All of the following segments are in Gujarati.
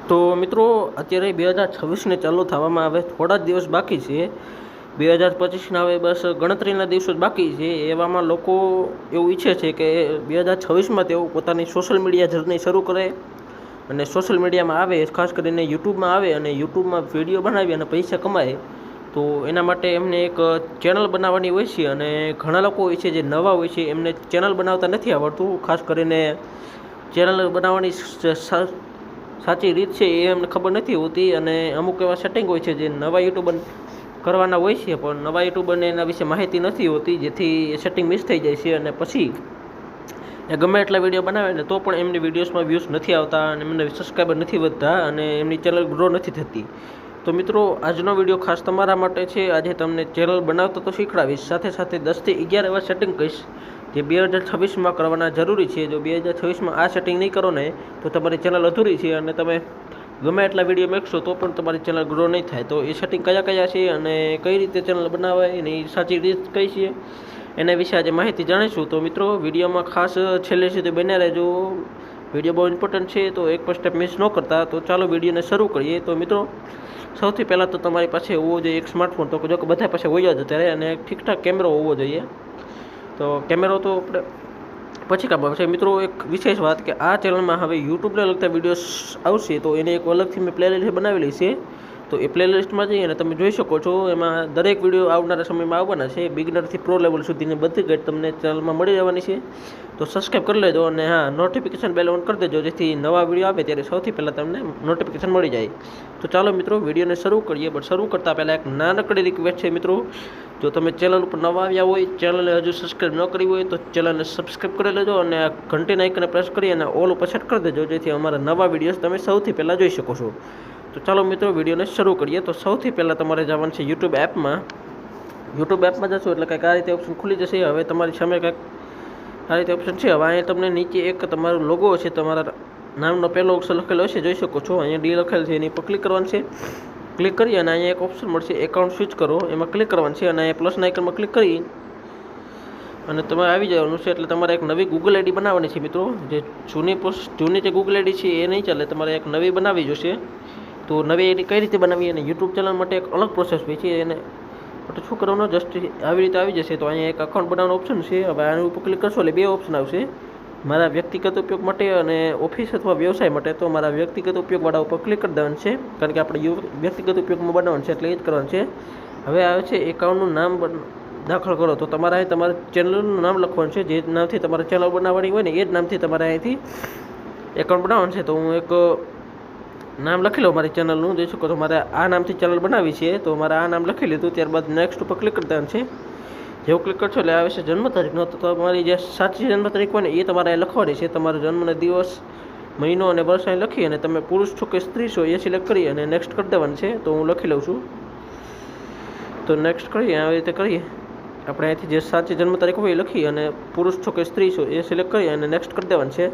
તો મિત્રો અત્યારે 2026ને ચાલુ થવામાં હવે થોડા જ દિવસ બાકી છે. 2025ના હવે બસ ગણતરીના દિવસો જ બાકી છે. એવામાં લોકો એવું ઈચ્છે છે કે 2026માં તેઓ પોતાની સોશિયલ મીડિયા જર્ની શરૂ કરે અને સોશિયલ મીડિયામાં આવે, ખાસ કરીને યુટ્યુબમાં આવે અને યુટ્યુબમાં વિડીયો બનાવી અને પૈસા કમાય. તો એના માટે એમને એક ચેનલ બનાવવાની હોય છે અને ઘણા લોકો હોય છે જે નવા હોય છે એમને ચેનલ બનાવતા નથી આવડતું. ખાસ કરીને ચેનલ બનાવવાની સાચી રીત છે એ એમને ખબર નથી હોતી અને અમુક એવા સેટિંગ હોય છે જે નવા યુટ્યુબર કરવાના હોય છે, પણ નવા યુટ્યુબરને એના વિશે માહિતી નથી હોતી, જેથી એ સેટિંગ મિસ થઈ જાય છે અને પછી એ ગમે એટલા વિડીયો બનાવે ને તો પણ એમની વિડીયોઝમાં વ્યૂઝ નથી આવતા અને એમને સબસ્ક્રાઈબર નથી વધતા અને એમની ચેનલ ગ્રો નથી થતી. તો મિત્રો, આજનો વિડીયો ખાસ તમારા માટે છે. આજે તમને ચેનલ બનાવતા તો શીખડાવીશ, સાથે સાથે 10 થી 11 એવા સેટિંગ કહીશ જે 2026માં કરવાના જરૂરી છે. જો 2026માં આ સેટિંગ નહીં કરો ને તો તમારી ચેનલ અધૂરી છે અને તમે ગમે એટલા વિડીયો મેકશો તો પણ તમારી ચેનલ ગ્રો નહીં થાય. તો એ સેટિંગ કયા કયા છે અને કઈ રીતે ચેનલ બનાવાય એની સાચી રીત કઈ છે એના વિશે આજે માહિતી જાણીશું. તો મિત્રો, વિડીયોમાં ખાસ છેલ્લે સુધી બન્યા રહેજો. વિડીયો બહુ ઇમ્પોર્ટન્ટ છે, તો એક પણ સ્ટેપ મિસ ન કરતા. તો ચાલો વિડીયોને શરૂ કરીએ. તો મિત્રો, સૌથી પહેલાં તો તમારી પાસે હોવો જોઈએ એક સ્માર્ટફોન. તો જો કે બધા પાસે હોય જ અત્યારે, અને ઠીકઠાક કેમેરો હોવો જોઈએ. તો કેમેરો તો આપણે પછી કામ આવશે. મિત્રો, એક વિશેષ વાત કે આ ચેનલમાં હવે યુટ્યુબને લગતા વિડીયોઝ આવશે, તો એને એક અલગથી મેં પ્લેલિસ્ટ બનાવેલી છે. તો એ પ્લેલિસ્ટમાં જઈને તમે જોઈ શકો છો. એમાં દરેક વિડીયો આવનારા સમયમાં આવવાના છે. બિગનરથી પ્રો લેવલ સુધીની બધી ગાઈડ તમને ચેનલમાં મળી રહેવાની છે. તો સબસ્ક્રાઈબ કરી લેજો અને હા, નોટિફિકેશન બેલ ઓન કરી દેજો, જેથી નવા વિડીયો આવે ત્યારે સૌથી પહેલાં તમને નોટિફિકેશન મળી જાય. તો ચાલો મિત્રો, વિડીયોને શરૂ કરીએ. બટ શરૂ કરતાં પહેલાં એક નાનકડી રિક્વેસ્ટ છે મિત્રો, જો તમે ચેનલ ઉપર નવા આવ્યા હોય, ચેનલને હજુ સબસ્ક્રાઈબ ન કરી હોય તો ચેનલને સબસ્ક્રાઈબ કરી લેજો અને આ ઘંટીના આઇકનને પ્રેસ કરી અને ઓલ ઉપર સેટ કરી દેજો, જેથી અમારા નવા વિડીયોઝ તમે સૌથી પહેલાં જોઈ શકો છો. તો ચાલો મિત્રો, વિડીયોને શરૂ કરીએ. તો સૌથી પહેલાં તમારે જવાનું છે યુટ્યુબ એપમાં. યુટ્યુબ એપમાં જશો એટલે કંઈક આ રીતે ઓપ્શન ખુલી જશે. હવે તમારી સામે કંઈક આ રીતે ઓપ્શન છે. હવે અહીંયા તમને નીચે એક તમારો લોગો છે, તમારા નામનો પહેલો અક્ષર લખેલો હશે, જોઈ શકો છો. અહીંયા ડી લખેલ છે, એની પર ક્લિક કરવાનું છે. ક્લિક કરી અને અહીંયા એક ઓપ્શન મળશે એકાઉન્ટ સ્વિચ કરો, એમાં ક્લિક કરવાનું છે અને અહીંયા પ્લસના આઇકનમાં ક્લિક કરી અને તમારે આવી જવાનું છે. એટલે તમારે એક નવી ગૂગલ આઈડી બનાવવાની છે મિત્રો. જે જૂની જે ગૂગલ આઈડી છે એ નહીં ચાલે, તમારે એક નવી બનાવવી જોશે. તો નવી આઈડી કઈ રીતે બનાવી અને યુટ્યુબ ચેનલ માટે એક અલગ પ્રોસેસ હોય છે. એને એટલે શું કરવાનું, જસ્ટ આવી રીતે આવી જશે. તો અહીંયા એક અકાઉન્ટ બનાવવાનો ઓપ્શન છે. હવે આની ઉપર ક્લિક કરશો એટલે બે ઓપ્શન આવશે, મારા વ્યક્તિગત ઉપયોગ માટે અને ઓફિસ અથવા વ્યવસાય માટે. તો મારા વ્યક્તિગત ઉપયોગવાળા ઉપર ક્લિક કરી દેવાનું છે, કારણ કે આપણે વ્યક્તિગત ઉપયોગમાં બનાવવાનું છે એટલે એ જ કરવાનું છે. હવે આવે છે એકાઉન્ટનું નામ દાખલ કરો. તો તમારે અહીં તમારા ચેનલનું નામ લખવાનું છે. જે નામથી તમારે ચેનલ બનાવવાની હોય ને એ જ નામથી તમારે અહીંથી એકાઉન્ટ બનાવવાનું છે. તો હું એક નામ લખી લઉં મારી ચેનલનું. જોઈ શકો તો મારે આ નામથી ચેનલ બનાવી છે, તો મારે આ નામ લખી લીધું. ત્યારબાદ નેક્સ્ટ ઉપર ક્લિક કરી દેવાનું છે. જેવું ક્લિક કરશો એટલે આવે છે જન્મ તારીખનો. તો તમારી જે સાચી જન્મ તારીખ હોય ને એ તમારે અહીં લખવાની છે. તમારો જન્મનો દિવસ, મહિનો અને વર્ષ અહીં લખી અને તમે પુરુષ છો કે સ્ત્રી છો એ સિલેક્ટ કરી અને નેક્સ્ટ કરી દેવાનું છે. તો હું લખી લઉં છું. તો નેક્સ્ટ કરીએ, આવી રીતે કરીએ. આપણે અહીંથી જે સાચી જન્મ તારીખ હોય એ લખી અને પુરુષ છો કે સ્ત્રી છો એ સિલેક્ટ કરી અને નેક્સ્ટ કરી દેવાનું છે.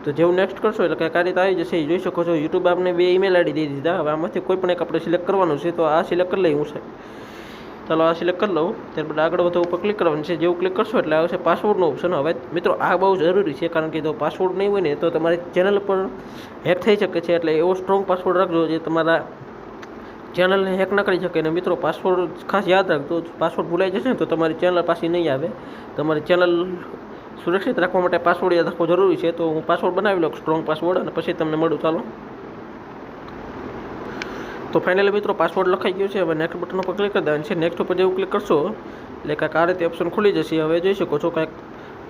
તો જેવું નેક્સ્ટ કરશો એટલે કંઈક આ રીતે આવી જશે. જોઈ શકો છો યુટ્યુબ આપણે 2 ઈમેલ આઈડી દઈ દીધા. હવે આમાંથી કોઈ પણ એક આપણે સિલેક્ટ કરવાનું છે. તો આ સિલેક્ટ કરી લઈ હું છે. ચાલો આ સિલેક્ટ કરી લઉં. ત્યારબાદ આગળ વધો ઉપર ક્લિક કરવાનું છે. જેવું ક્લિક કરશો એટલે આવશે પાસવર્ડનો ઓપ્શન. હવે મિત્રો, આ બહુ જરૂરી છે, કારણ કે જો પાસવર્ડ નહીં હોય ને તો તમારી ચેનલ પર હેક થઈ શકે છે. એટલે એવો સ્ટ્રોંગ પાસવર્ડ રાખજો જે તમારા ચેનલને હેક ના કરી શકે. અને મિત્રો, પાસવર્ડ ખાસ યાદ રાખજો. પાસવર્ડ ભૂલાઈ જશે ને તો તમારી ચેનલ પાછી નહીં આવે. તમારી ચેનલ સુરક્ષિત રાખવા માટે પાસવર્ડ યાદ રાખવો જરૂરી છે. તો હું પાસવર્ડ બનાવી લઉં, સ્ટ્રોંગ પાસવર્ડ, અને પછી તમને મળું. ચાલો, તો ફાઇનલી મિત્રો, પાસવર્ડ લખાઈ ગયો છે. હવે નેક્સ્ટ બટન ઉપર ક્લિક કરી દેવાનું છે. નેક્સ્ટ ઉપર જેવું ક્લિક કરશો એટલે કાંઈક આ રીતે ઓપ્શન ખુલી જશે. હવે જોઈ શકો છો કાંઈક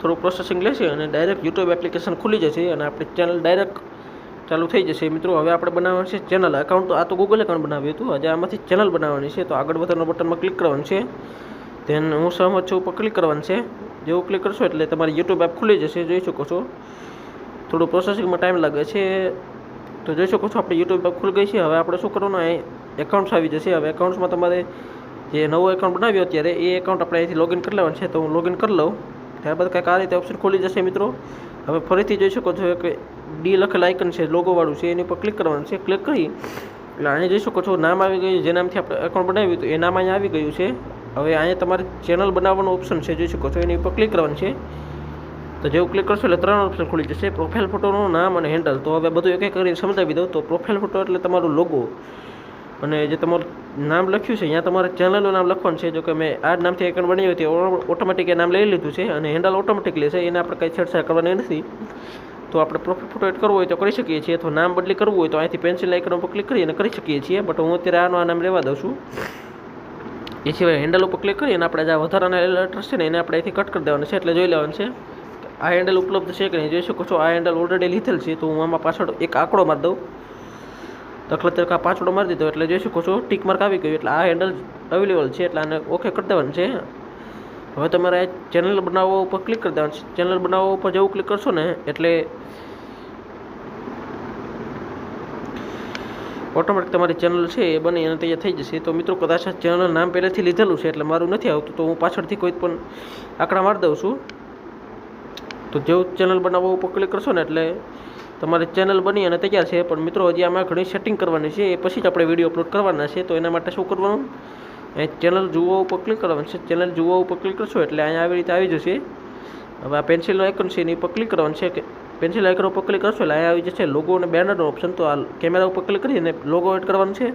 થોડું પ્રોસેસિંગ લેશે અને ડાયરેક્ટ યુટ્યુબ એપ્લિકેશન ખુલી જશે અને આપણી ચેનલ ડાયરેક્ટ ચાલુ થઈ જશે. મિત્રો, હવે આપણે બનાવવાનું છે ચેનલ. એકાઉન્ટ તો આ તો ગૂગલ એકાઉન્ટ બનાવ્યું હતું, આજે આમાંથી ચેનલ બનાવવાની છે. તો આગળ વધવાના બટનમાં ક્લિક કરવાનું છે. ધેન હું સહમત છું ઉપર ક્લિક કરવાનું છે. જેવું ક્લિક કરશો એટલે તમારી યુટ્યુબ એપ ખુલી જશે. જોઈ શકો છો થોડું પ્રોસેસિંગમાં ટાઈમ લાગે છે. તો જોઈ શકો છો આપણી યુટ્યુબ એપ ખુલી ગઈ છે. હવે આપણે શું કરવાનું, અહીં એકાઉન્ટ્સ આવી જશે. હવે એકાઉન્ટ્સમાં તમારે જે નવો એકાઉન્ટ બનાવ્યો અત્યારે એ એકાઉન્ટ આપણે અહીંથી લોગિન કરી લેવાનું છે. તો હું લોગિન કરી લઉં. ત્યારબાદ કંઈક આ રીતે ઓપ્શન ખુલી જશે મિત્રો. હવે ફરીથી જોઈ શકો છો કે ડી લખેલ આઇકન છે, લોગોવાળું છે, એની ઉપર ક્લિક કરવાનું છે. ક્લિક કરી એટલે અહીંયા જોઈ શકો છો નામ આવી ગયું. જે નામથી આપણે એકાઉન્ટ બનાવ્યું હતું એ નામ અહીંયા આવી ગયું છે. હવે અહીંયા તમારે ચેનલ બનાવવાનું ઓપ્શન છે, જોઈ શકો છો, એની ઉપર ક્લિક કરવાનું છે. તો જેવું ક્લિક કરશો એટલે 3 ઓપ્શન ખુલી જશે, પ્રોફાઇલ ફોટોનું નામ અને હેન્ડલ. તો હવે બધું એક એક કરીને સમજાવી દઉં. તો પ્રોફાઇલ ફોટો એટલે તમારું લોગો અને જે તમારું નામ લખ્યું છે ત્યાં તમારે ચેનલનું નામ લખવાનું છે. જો કે મેં આ જ નામથી એકાઉન્ટ બનાવ્યું તે ઓટોમેટિક એ નામ લઈ લીધું છે અને હેન્ડલ ઓટોમેટિક લેશે, એને આપણે કંઈ છેડછાડ કરવાની નથી. તો આપણે પ્રોફાઇલ ફોટો એડ કરવો હોય તો કરી શકીએ છીએ, અથવા નામ બદલી કરવું હોય તો અહીંથી પેન્સિલ આઇકન ઉપર ક્લિક કરી અને કરી શકીએ છીએ. બટ હું અત્યારે આનું આ નામ રહેવા દઉં છું. એ સિવાય હેન્ડલ ઉપર ક્લિક કરી અને આપણે જે વધારાના લેટર્સ છે ને એને આપણે અહીંથી કટ કરી દેવાનું છે. એટલે જોઈ લેવાનું છે આ હેન્ડલ ઉપલબ્ધ છે કે નહીં. જોઈ શકો છો આ હેન્ડલ ઓલરેડી લીધેલ છે. તો હું આમાં પાછળ એક આંકડો મારી દઉં, દાખલા તરીકે આ 5 મારી દીધો એટલે જોઈ શકો છો ટીક માર્ક આવી ગયું, એટલે આ હેન્ડલ અવેલેબલ છે. એટલે આને ઓકે કરી દેવાનું છે. હવે તમારે ચેનલ બનાવવા ઉપર ક્લિક કરી દેવાનું છે. ચેનલ બનાવવા ઉપર જેવું ક્લિક કરશો ને એટલે ઓટોમેટિક તમારી ચેનલ છે એ બની અને તૈયાર થઈ જશે. તો મિત્રો કદાચ આ ચેનલ નામ પહેલેથી લીધેલું છે એટલે મારું નથી આવતું, તો હું પાછળથી કોઈ પણ આંકડા મારી દઉં છું. તો જેવું ચેનલ બનાવવા ઉપર ક્લિક કરશો ને એટલે તમારી ચેનલ બની અને તૈયાર છે. પણ મિત્રો હજી આમાં ઘણી સેટિંગ કરવાની છે, એ પછી જ આપણે વિડીયો અપલોડ કરવાના છે. તો એના માટે શું કરવાનું, એ ચેનલ જુઓ ઉપર ક્લિક કરવાનું છે. ચેનલ જુઓ ઉપર ક્લિક કરશો એટલે અહીંયા આવી રીતે આવી જશે. હવે આ પેન્સિલનો આઇકન છે એની ઉપર ક્લિક કરવાનું છે. કે પેન્સિલ આઇકન ઉપર ક્લિક કરશો એટલે અહીંયા આવી જશે લોગો અને બેનરનો ઓપ્શન. તો આ કેમેરા ઉપર ક્લિક કરી અને લોગો એડ કરવાનું છે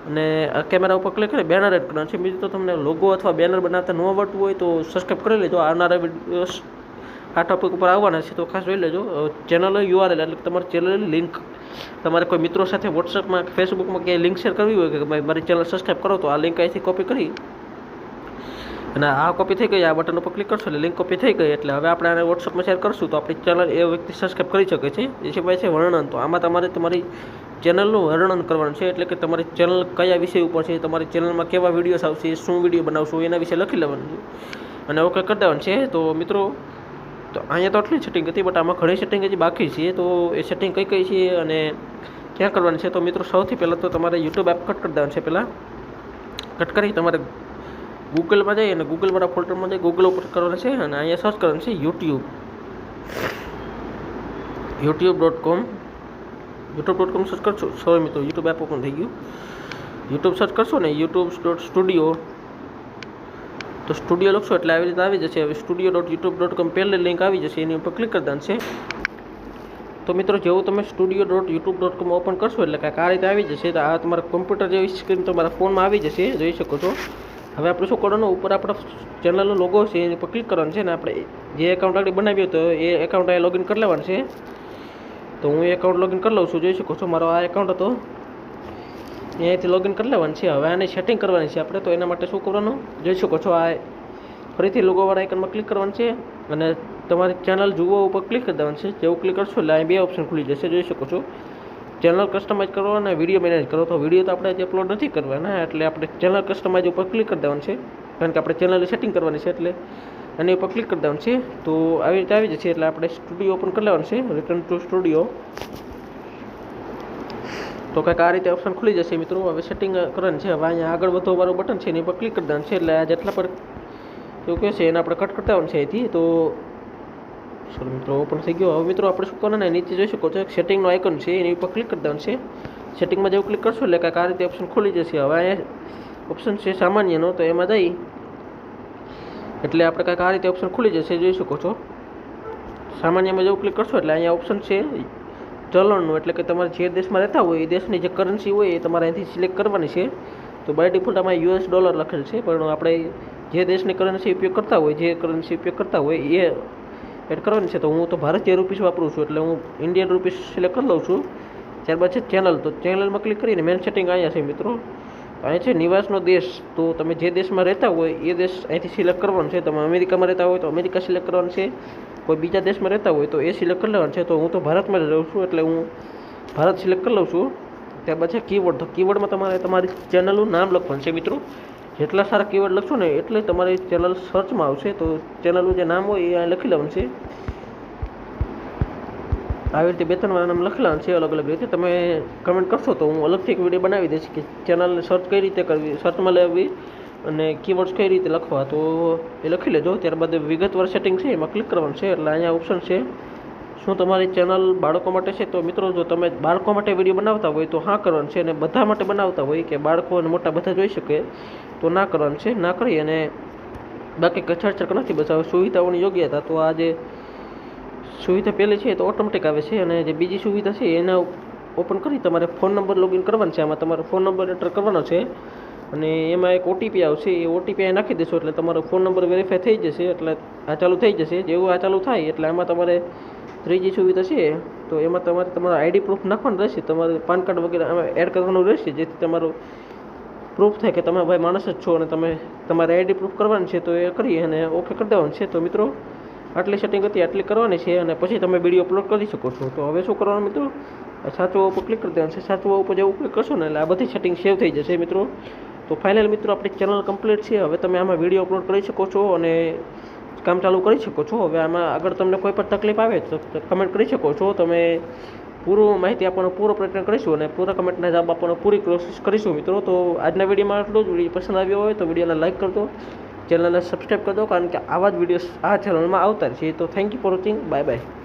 અને આ કેમેરા ઉપર ક્લિક કરી બેનર એડ કરવાનું છે. બીજું તો તમને લોગો અથવા બેનર બનાવતા ન આવડતું હોય તો સબસ્ક્રાઈબ કરી લેજો. આવનારા વિડીયોઝ આ ટોપિક ઉપર આવવાના છે તો ખાસ જોઈ લેજો. ચેનલ URL એટલે તમારી ચેનલની લિંક તમારે કોઈ મિત્રો સાથે વોટ્સએપમાં કે ફેસબુકમાં ક્યાંય લિંક શેર કરવી હોય કે ભાઈ મારી ચેનલ સબસ્ક્રાઈબ કરો, તો આ લિંક અહીંથી કોપી કરી અને આ કોપી થઈ ગઈ, આ બટન ઉપર ક્લિક કરશો એટલે લિંક કોપી થઈ ગઈ. એટલે હવે આપણે આને વોટ્સએપમાં શેર કરશું તો આપણી ચેનલ એ વ્યક્તિ સબસ્ક્રાઈબ કરી શકે છે. એ સિવાય છે વર્ણન. તો આમાં તમારે તમારી ચેનલનું વર્ણન કરવાનું છે. એટલે કે તમારી ચેનલ કયા વિષય ઉપર છે, તમારી ચેનલમાં કેવા વિડીયોઝ આવશે, શું વિડીયો બનાવશો એના વિશે લખી લેવાનું છે અને ઓકે કરી દેવાનું છે. તો મિત્રો તો અહીંયા તો આટલી સેટિંગ હતી, બટ આમાં ઘણી સેટિંગ હજી બાકી છે. તો એ સેટિંગ કઈ કઈ છે અને ક્યાં કરવાની છે, તો મિત્રો સૌથી પહેલાં તો તમારે યુટ્યુબ એપ કટ કરી દેવાનું છે. પહેલાં કટ કરી તમારે ગૂગલમાં જઈ અને ગૂગલવાળા ફોલ્ડરમાં જઈ ગૂગલ ઉપર કરવાનું છે અને અહીંયા સર્ચ કરવાનું છે youtube.com સર્ચ કરશો. સોરી મિત્રો યુટ્યુબ એપ ઓપન થઈ ગયું. યુટ્યુબ સર્ચ કરશો ને youtube.studio, તો સ્ટુડિયો લખશો એટલે આવી રીતે આવી જશે. હવે studio.youtube.com પહેલી લિંક આવી જશે, એની ઉપર ક્લિક કરી દેવાનું છે. તો મિત્રો જેવું તમે studio.youtube.com ઓપન કરશો એટલે કાંઈક આ રીતે આવી જશે. તો આ તમારા કોમ્પ્યુટર જેવી સ્ક્રીન તમારા ફોનમાં આવી જશે, જોઈ શકો છો. હવે આપણે શું કરવાનું, ઉપર આપણા ચેનલનો લોગો છે એની ઉપર ક્લિક કરવાનું છે ને આપણે જે એકાઉન્ટ આગળ બનાવ્યું તો એ એકાઉન્ટ અહીં લોગિન કરી લેવાનું છે. તો હું એ એકાઉન્ટ લોગિન કરી લઉં છું, જોઈ શકો છો મારો આ એકાઉન્ટ હતો અહીંયાથી લોગિન કરી લેવાનું છે. હવે આની સેટિંગ કરવાની છે આપણે, તો એના માટે શું કરવાનું જોઈ શકો છો. આ ફરીથી લોગોવાળા આઇકનમાં ક્લિક કરવાનું છે અને તમારી ચેનલ જુઓ ઉપર ક્લિક કરી દેવાનું છે. જેવું ક્લિક કરશો એટલે અહીં 2 ઓપ્શન ખુલી જશે, જોઈ શકો છો. ચેનલ કસ્ટમાઇઝ કરો અને વિડીયો મેનેજ કરો. તો વિડીયો તો આપણે અપલોડ નથી કરવાના, એટલે આપણે ચેનલ કસ્ટમાઇઝ ઉપર ક્લિક કરી દેવાનું છે, કારણ કે આપણે ચેનલની સેટિંગ કરવાની છે. એટલે એની ઉપર ક્લિક કરી દેવાનું છે. તો આવી રીતે આવી જશે એટલે આપણે સ્ટુડિયો ઓપન કરી લેવાનું છે, રિટર્ન ટુ સ્ટુડિયો. તો કંઈક આ રીતે ઓપ્શન ખુલી જશે મિત્રો. હવે સેટિંગ કરવાની છે. હવે અહીંયા આગળ વધવાવાળું બટન છે એની ઉપર ક્લિક કરી દેવાનું છે. એટલે આ જેટલા પર એવું કહે છે એને આપણે કટ કરતા હોવાનું છે અહીંથી. તો સોરી મિત્રો ઓપન થઈ ગયો. હવે મિત્રો આપણે શું કરવાના, નીચે જોઈ શકો છો એક સેટિંગનો આઇકન છે એની ઉપર ક્લિક કરી દેવાનું છે. સેટિંગમાં જેવું ક્લિક કરશો એટલે કાંઈક આ રીતે ઓપ્શન ખુલી જશે. હવે અહીંયા ઓપ્શન છે સામાન્યનો, તો એમાં જઈ એટલે આપણે કાંઈક આ રીતે ઓપ્શન ખુલી જશે, જોઈ શકો છો. સામાન્યમાં જેવું ક્લિક કરશો એટલે અહીંયા ઓપ્શન છે ચલણનું, એટલે કે તમારે જે દેશમાં રહેતા હોય એ દેશની જે કરન્સી હોય એ તમારે અહીંથી સિલેક્ટ કરવાની છે. તો બાય ડિફોલ્ટ આમાં $US લખેલ છે, પણ આપણે જે દેશની કરન્સી ઉપયોગ કરતા હોય એ એડ કરવાની છે. તો હું તો ભારતીય રૂપીસ વાપરું છું એટલે હું ઇન્ડિયન રૂપીસ સિલેક્ટ કરી લઉં છું. ત્યારબાદ છે ચેનલ, તો ચેનલમાં ક્લિક કરીને મેન સેટિંગ અહીંયા છે મિત્રો. અહીંયા છે નિવાસનો દેશ, તો તમે જે દેશમાં રહેતા હોય એ દેશ અહીંથી સિલેક્ટ કરવાનો છે. તમે અમેરિકામાં રહેતા હોય તો અમેરિકા સિલેક્ટ કરવાનું છે, કોઈ બીજા દેશમાં રહેતા હોય તો એ સિલેક્ટ કરી લેવાનું છે. તો હું તો ભારતમાં જ રહું છું એટલે હું ભારત સિલેક્ટ કરી લઉં છું. ત્યારબાદ છે કીવર્ડ, તો કીવર્ડમાં તમારે તમારી ચેનલનું નામ લખવાનું છે મિત્રો. જેટલા સારા કીવર્ડ લખશો ને એટલે તમારી ચેનલ સર્ચમાં આવશે. તો ચેનલનું જે નામ હોય એ અહીં લખી લેવાનું છે. આવી રીતે 2-3 નામ લખી લેવાનું છે અલગ અલગ રીતે. તમે કમેન્ટ કરશો તો હું અલગથી એક વિડીયો બનાવી દઈશ કે ચેનલને સર્ચ કઈ રીતે કરવી, સર્ચમાં લેવી અને કીવર્ડ્સ કઈ રીતે લખવા. તો એ લખી લેજો. ત્યારબાદ વિગતવાર સેટિંગ છે એમાં ક્લિક કરવાનું છે. એટલે અહીંયા ઓપ્શન છે શું તમારી ચેનલ બાળકો માટે છે. તો મિત્રો જો તમે બાળકો માટે વિડીયો બનાવતા હોય તો હા કરવાનું છે, અને બધા માટે બનાવતા હોય કે બાળકો અને મોટા બધા જોઈ શકે તો ના કરવાનું છે. ના કરી અને બાકી છેડછાડ નથી, બસ હવે સુવિધાઓની યોગ્યતા. તો આ જે સુવિધા પહેલી છે તો ઓટોમેટિક આવે છે, અને જે બીજી સુવિધા છે એના ઓપન કરી તમારે ફોન નંબર લોગિન કરવાનો છે. આમાં તમારો ફોન નંબર એન્ટર કરવાનો છે અને એમાં એક ઓટીપી આવશે. એ ઓટીપી અહીં નાખી દેશો એટલે તમારો ફોન નંબર વેરીફાઈ થઈ જશે, એટલે આ ચાલુ થઈ જશે. જેવું આ ચાલુ થાય એટલે આમાં તમારે ત્રીજી સુવિધા છે તો એમાં તમારે તમારો આઈડી પ્રૂફ નાખવાનું રહેશે. તમારે પાન કાર્ડ વગેરે આમાં એડ કરવાનું રહેશે, જેથી તમારું પ્રૂફ થાય કે તમે ભાઈ માણસ જ છો અને તમે તમારે આઈડી પ્રૂફ કરવાનું છે. તો એ કરી અને ઓકે કરી દેવાનું છે. તો મિત્રો આટલી સેટિંગ હતી, આટલી કરવાની છે અને પછી તમે વિડીયો અપલોડ કરી શકો છો. તો હવે શું કરવાનું મિત્રો, સાચું ઉપર ક્લિક કરી દેવાનું છે. સાચું ઉપર જેવું ક્લિક કરશો ને એટલે આ બધી સેટિંગ સેવ થઈ જશે મિત્રો. તો ફાઇનલ મિત્રો આપણી ચેનલ કમ્પ્લીટ છે. હવે તમે આમાં વિડીયો અપલોડ કરી શકો છો અને કામ ચાલુ કરી શકો છો. હવે આમાં આગળ તમને કોઈ પણ તકલીફ આવે તો કમેન્ટ કરી શકો છો. તમે પૂરું માહિતી આપવાનો પૂરો પ્રયત્ન કરીશું અને પૂરા કમેન્ટના જવાબ આપવાનો પૂરી કોશિશ કરીશું મિત્રો. તો આજના વિડીયોમાં આટલું જ. વિડીયો પસંદ આવ્યો હોય તો વિડીયોને લાઇક કરજો, ચેનલને સબસ્ક્રાઈબ કરજો, કારણ કે આવા જ વિડીયોઝ આ ચેનલમાં આવતા છે. તો thank you for watching. Bye bye.